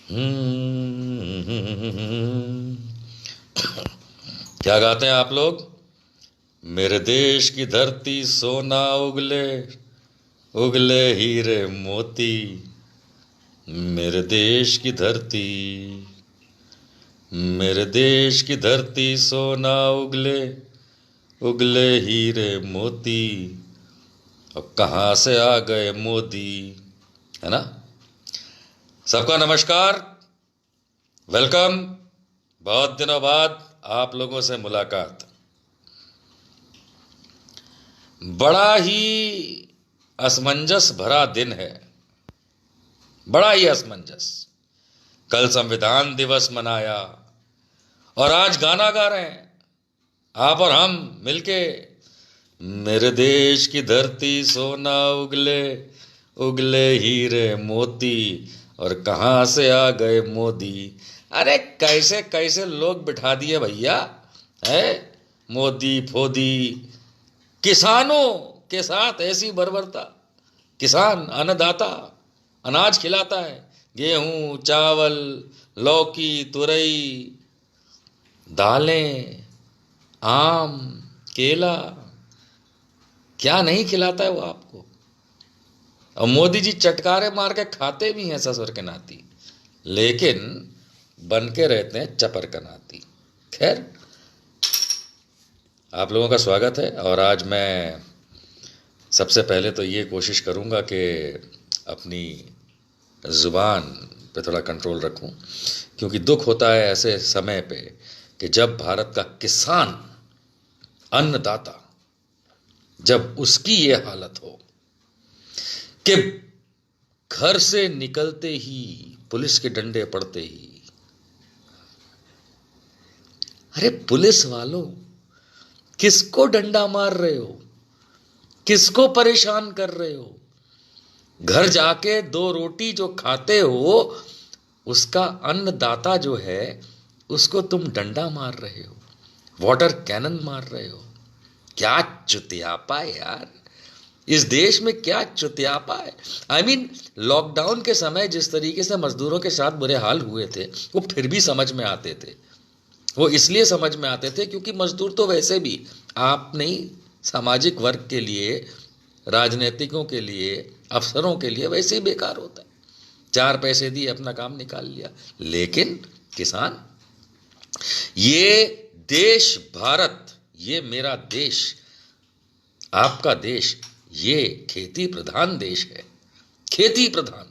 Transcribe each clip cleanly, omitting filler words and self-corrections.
क्या गाते हैं आप लोग? मेरे देश की धरती सोना उगले, उगले हीरे मोती। मेरे देश की धरती, मेरे देश की धरती सोना उगले, उगले हीरे मोती। अब कहाँ से आ गए मोदी, है ना? सबका नमस्कार, वेलकम। बहुत दिनों बाद आप लोगों से मुलाकात। बड़ा ही असमंजस भरा दिन है, बड़ा ही असमंजस। कल संविधान दिवस मनाया और आज गाना गा रहे हैं आप और हम मिलके। मेरे देश की धरती सोना उगले, उगले हीरे मोती। और कहाँ से आ गए मोदी। अरे कैसे कैसे लोग बिठा दिए भैया, है? मोदी फोदी, किसानों के साथ ऐसी बर्बरता। किसान अन्नदाता, अनाज खिलाता है, गेहूं चावल लौकी तुरई दालें आम केला, क्या नहीं खिलाता है वो आपको। और मोदी जी चटकारे मार के खाते भी हैं ससुर के नाती, लेकिन बन के रहते हैं चपर का नाती। खैर, आप लोगों का स्वागत है। और आज मैं सबसे पहले तो ये कोशिश करूँगा कि अपनी ज़ुबान पे थोड़ा कंट्रोल रखूं, क्योंकि दुख होता है ऐसे समय पे कि जब भारत का किसान अन्नदाता, जब उसकी ये हालत हो कि घर से निकलते ही पुलिस के डंडे पड़ते ही। अरे पुलिस वालों, किसको डंडा मार रहे हो, किसको परेशान कर रहे हो? घर जाके दो रोटी जो खाते हो, उसका अन्नदाता जो है उसको तुम डंडा मार रहे हो, वाटर कैनन मार रहे हो। क्या चुतियापा है यार, इस देश में क्या चुतियापा है। आई मीन, लॉकडाउन के समय जिस तरीके से मजदूरों के साथ बुरे हाल हुए थे, वो फिर भी समझ में आते थे। वो इसलिए समझ में आते थे क्योंकि मजदूर तो वैसे भी आप नहीं, सामाजिक वर्ग के लिए, राजनीतिकों के लिए, अफसरों के लिए वैसे ही बेकार होता है। चार पैसे दिए, अपना काम निकाल लिया। लेकिन किसान, ये देश भारत, ये मेरा देश, आपका देश, ये खेती प्रधान देश है। खेती प्रधान।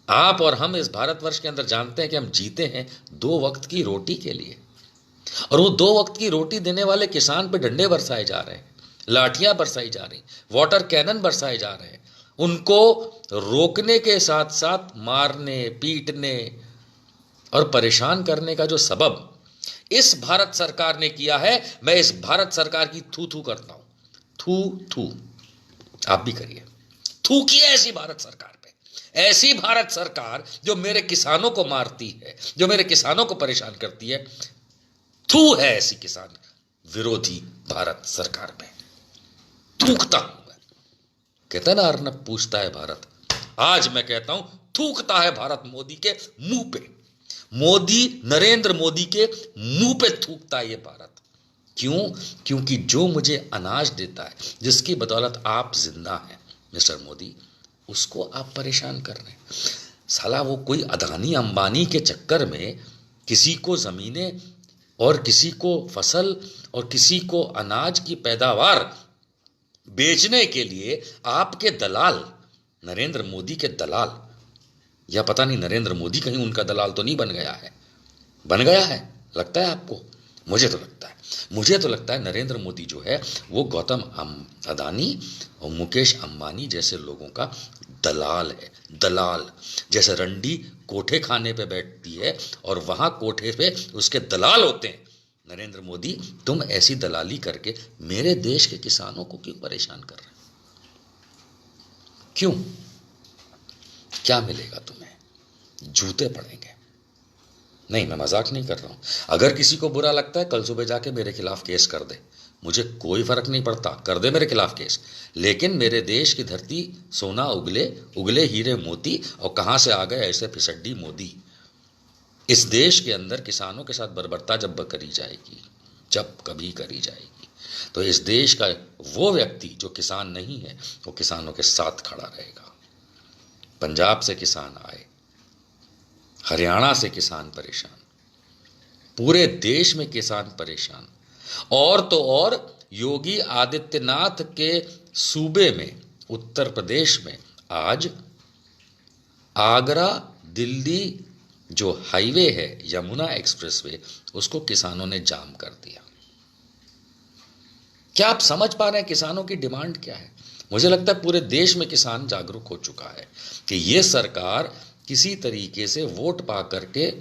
आप और हम इस भारतवर्ष के अंदर जानते हैं कि हम जीते हैं दो वक्त की रोटी के लिए। और वो दो वक्त की रोटी देने वाले किसान पे डंडे बरसाए जा रहे हैं, लाठियां बरसाई जा रही, वाटर कैनन बरसाए जा रहे हैं। उनको रोकने के साथ साथ मारने पीटने और परेशान करने का जो सबब इस भारत सरकार ने किया है, मैं इस भारत सरकार की थू थू करता हूं। थू थू। आप भी करिए, थू किए ऐसी भारत सरकार पे। ऐसी भारत सरकार जो मेरे किसानों को मारती है, जो मेरे किसानों को परेशान करती है, थू है ऐसी किसान विरोधी भारत सरकार पे। थूकता हूं मैं। कहता ना, अर्नब पूछता है भारत। आज मैं कहता हूं, थूकता है भारत मोदी के मुंह पे। मोदी, नरेंद्र मोदी के मुंह पे थूकता है ये भारत। क्यों? क्योंकि जो मुझे अनाज देता है, जिसकी बदौलत आप जिंदा हैं मिस्टर मोदी, उसको आप परेशान कर रहे हैं। साला वो कोई अदानी अंबानी के चक्कर में किसी को जमीनें और किसी को फसल और किसी को अनाज की पैदावार बेचने के लिए आपके दलाल, नरेंद्र मोदी के दलाल, या पता नहीं नरेंद्र मोदी कहीं उनका दलाल तो नहीं बन गया है। बन गया है लगता है आपको? मुझे तो लगता है नरेंद्र मोदी जो है वो गौतम अदानी और मुकेश अंबानी जैसे लोगों का दलाल है। दलाल, जैसे रंडी कोठे खाने पे बैठती है और वहां कोठे पे उसके दलाल होते हैं। नरेंद्र मोदी, तुम ऐसी दलाली करके मेरे देश के किसानों को क्यों परेशान कर रहे हो? क्यों? क्या मिलेगा तुम्हें? जूते पड़ेंगे। नहीं, मैं मजाक नहीं कर रहा हूं। अगर किसी को बुरा लगता है, कल सुबह जाके मेरे खिलाफ केस कर दे, मुझे कोई फर्क नहीं पड़ता, कर दे मेरे खिलाफ केस, लेकिन मेरे देश की धरती सोना उगले, उगले हीरे मोती, और कहां से आ गए ऐसे फिसड्डी मोदी। इस देश के अंदर किसानों के साथ बर्बरता जब करी जाएगी, जब कभी करी जाएगी, तो इस देश का वो व्यक्ति जो किसान नहीं है वो किसानों के साथ खड़ा रहेगा। पंजाब से किसान आए, हरियाणा से किसान परेशान, पूरे देश में किसान परेशान, और तो और योगी आदित्यनाथ के सूबे में, उत्तर प्रदेश में आज आगरा दिल्ली जो हाईवे है, यमुना एक्सप्रेसवे, उसको किसानों ने जाम कर दिया। क्या आप समझ पा रहे हैं किसानों की डिमांड क्या है? मुझे लगता है पूरे देश में किसान जागरूक हो चुका है कि ये सरकार किसी तरीके से वोट पा करके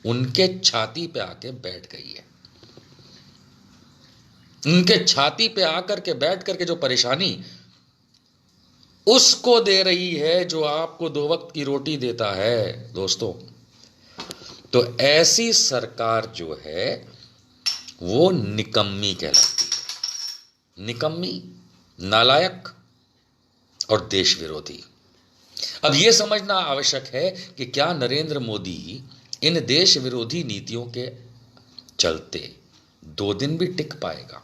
उनके छाती पे आके बैठ गई है। उनके छाती पे आकर के बैठ करके जो परेशानी उसको दे रही है जो आपको 2 वक्त की रोटी देता है दोस्तों। तो ऐसी सरकार जो है वो निकम्मी कहलाती है, निकम्मी, नालायक और देश विरोधी। अब यह समझना आवश्यक है कि क्या नरेंद्र मोदी इन देश विरोधी नीतियों के चलते 2 दिन भी टिक पाएगा?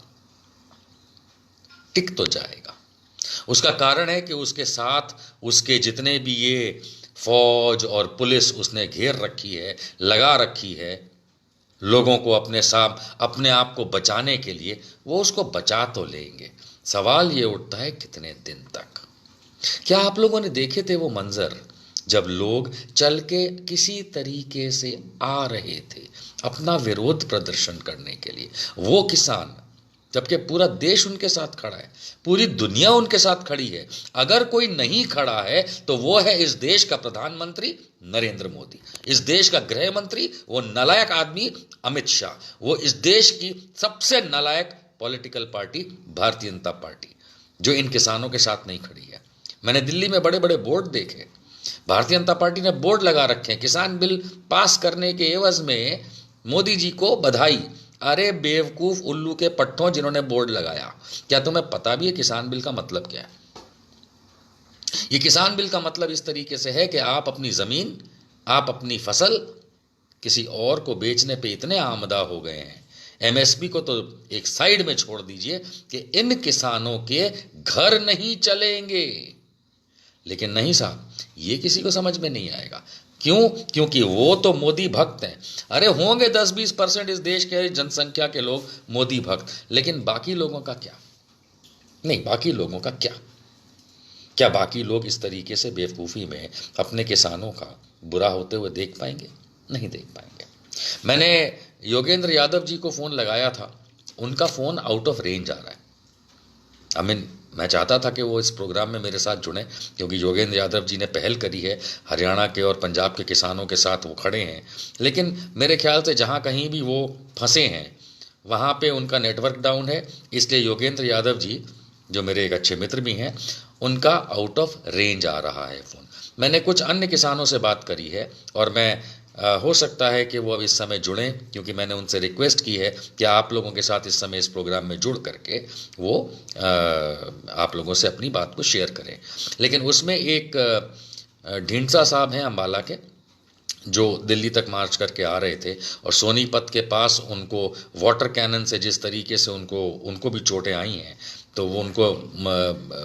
टिक तो जाएगा। उसका कारण है कि उसके साथ उसके जितने भी ये फौज और पुलिस उसने घेर रखी है, लगा रखी है लोगों को अपने आप को बचाने के लिए, वो उसको बचा तो लेंगे। सवाल ये उठता है कितने दिन तक। क्या आप लोगों ने देखे थे वो मंजर जब लोग चल के किसी तरीके से आ रहे थे अपना विरोध प्रदर्शन करने के लिए, वो किसान, जबकि पूरा देश उनके साथ खड़ा है, पूरी दुनिया उनके साथ खड़ी है। अगर कोई नहीं खड़ा है तो वो है इस देश का प्रधानमंत्री नरेंद्र मोदी, इस देश का गृह मंत्री वो नालायक आदमी अमित शाह, वो इस देश की सबसे नालायक political party Bharatiya Janata party, जो इन किसानों के साथ नहीं खड़ी है। मैंने दिल्ली में बड़े बड़े बोर्ड देखे, भारतीय जनता पार्टी ने बोर्ड लगा रखे हैं, किसान बिल पास करने के एवज में मोदी जी को बधाई। अरे बेवकूफ उल्लू के पट्टों जिन्होंने बोर्ड लगाया, क्या तुम्हें पता भी है किसान बिल का मतलब क्या है? ये किसान बिल का मतलब इस तरीके से है कि आप अपनी जमीन, आप अपनी फसल किसी और को बेचने पे इतने आमदा हो गए हैं, एमएसपी को तो एक साइड में छोड़ दीजिए, कि इन किसानों के घर नहीं चलेंगे। लेकिन नहीं साहब, ये किसी को समझ में नहीं आएगा। क्यों? क्योंकि वो तो मोदी भक्त हैं। अरे होंगे 10-20% इस देश के जनसंख्या के लोग मोदी भक्त, लेकिन बाकी लोगों का क्या? नहीं, बाकी लोगों का क्या बाकी लोग इस तरीके से बेवकूफ़ी में अपने किसानों का बुरा होते हुए देख पाएंगे? नहीं देख पाएंगे। मैंने योगेंद्र यादव जी को फ़ोन लगाया था, उनका फ़ोन आउट ऑफ रेंज आ रहा है। मैं चाहता था कि वो इस प्रोग्राम में मेरे साथ जुड़ें, क्योंकि योगेंद्र यादव जी ने पहल करी है, हरियाणा के और पंजाब के किसानों के साथ वो खड़े हैं। लेकिन मेरे ख्याल से जहाँ कहीं भी वो फंसे हैं वहाँ पे उनका नेटवर्क डाउन है, इसलिए योगेंद्र यादव जी जो मेरे एक अच्छे मित्र भी हैं, उनका आउट ऑफ रेंज आ रहा है फ़ोन। मैंने कुछ अन्य किसानों से बात करी है और मैं हो सकता है कि वो अब इस समय जुड़ें, क्योंकि मैंने उनसे रिक्वेस्ट की है कि आप लोगों के साथ इस समय इस प्रोग्राम में जुड़ करके वो आप लोगों से अपनी बात को शेयर करें। लेकिन उसमें एक ढींडसा साहब हैं अम्बाला के, जो दिल्ली तक मार्च करके आ रहे थे और सोनीपत के पास उनको वाटर कैनन से जिस तरीके से उनको भी चोटें आई हैं, तो वो उनको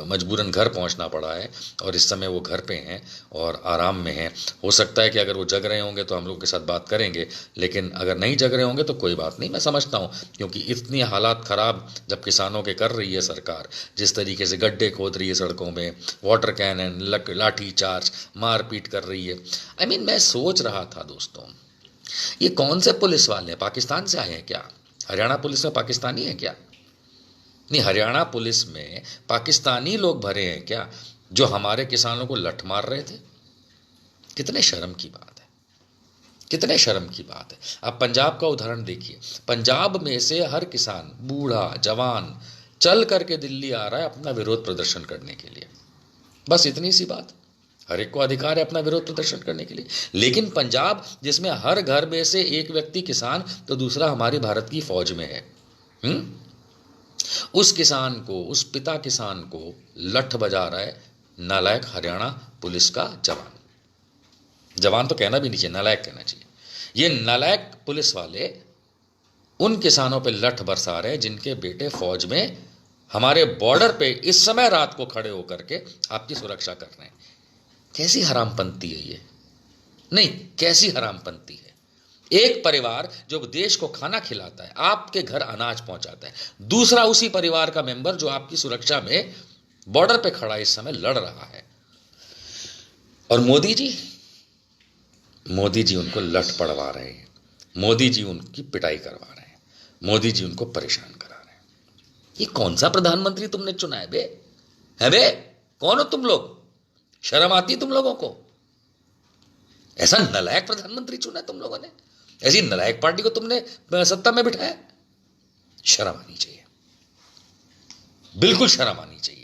मजबूरन घर पहुंचना पड़ा है और इस समय वो घर पे हैं और आराम में हैं। हो सकता है कि अगर वो जग रहे होंगे तो हम लोग के साथ बात करेंगे, लेकिन अगर नहीं जग रहे होंगे तो कोई बात नहीं। मैं समझता हूँ, क्योंकि इतनी हालात ख़राब जब किसानों के कर रही है सरकार, जिस तरीके से गड्ढे खोद रही है सड़कों में, वाटर कैनन, लाठी चार्ज, मारपीट कर रही है। मैं सोच रहा था दोस्तों, ये कौन से पुलिस वाले हैं? पाकिस्तान से आए हैं क्या? हरियाणा पुलिस में पाकिस्तानी है क्या? नहीं, हरियाणा पुलिस में पाकिस्तानी लोग भरे हैं क्या, जो हमारे किसानों को लठ मार रहे थे? कितने शर्म की बात है, कितने शर्म की बात है। आप पंजाब का उदाहरण देखिए, पंजाब में से हर किसान, बूढ़ा जवान, चल करके दिल्ली आ रहा है अपना विरोध प्रदर्शन करने के लिए। बस इतनी सी बात। हर एक को अधिकार है अपना विरोध प्रदर्शन करने के लिए। लेकिन पंजाब, जिसमें हर घर में से एक व्यक्ति किसान, तो दूसरा हमारी भारत की फौज में है। उस किसान को, उस पिता किसान को लठ बजा रहा है नालायक हरियाणा पुलिस का जवान। जवान तो कहना भी नहीं चाहिए, नालायक कहना चाहिए। ये नालायक पुलिस वाले उन किसानों पे लठ बरसा रहे हैं जिनके बेटे फौज में हमारे बॉर्डर पे इस समय रात को खड़े होकर के आपकी सुरक्षा कर रहे हैं। कैसी हरामपंथी है ये? नहीं, कैसी हरामपंथी है। एक परिवार जो देश को खाना खिलाता है, आपके घर अनाज पहुंचाता है, दूसरा उसी परिवार का मेंबर जो आपकी सुरक्षा में बॉर्डर पे खड़ा इस समय लड़ रहा है। और मोदी जी उनको लठ पड़वा रहे हैं, मोदी जी उनकी पिटाई करवा रहे हैं, मोदी जी उनको परेशान करा रहे हैं। ये कौन सा प्रधानमंत्री तुमने चुना है बे? है बे? कौन हो तुम लोग? शर्म आती तुम लोगों को? ऐसा नालायक प्रधानमंत्री चुना है तुम लोगों ने, ऐसी नालायक पार्टी को तुमने सत्ता में बिठाया। शर्म आनी चाहिए, बिल्कुल शर्म आनी चाहिए।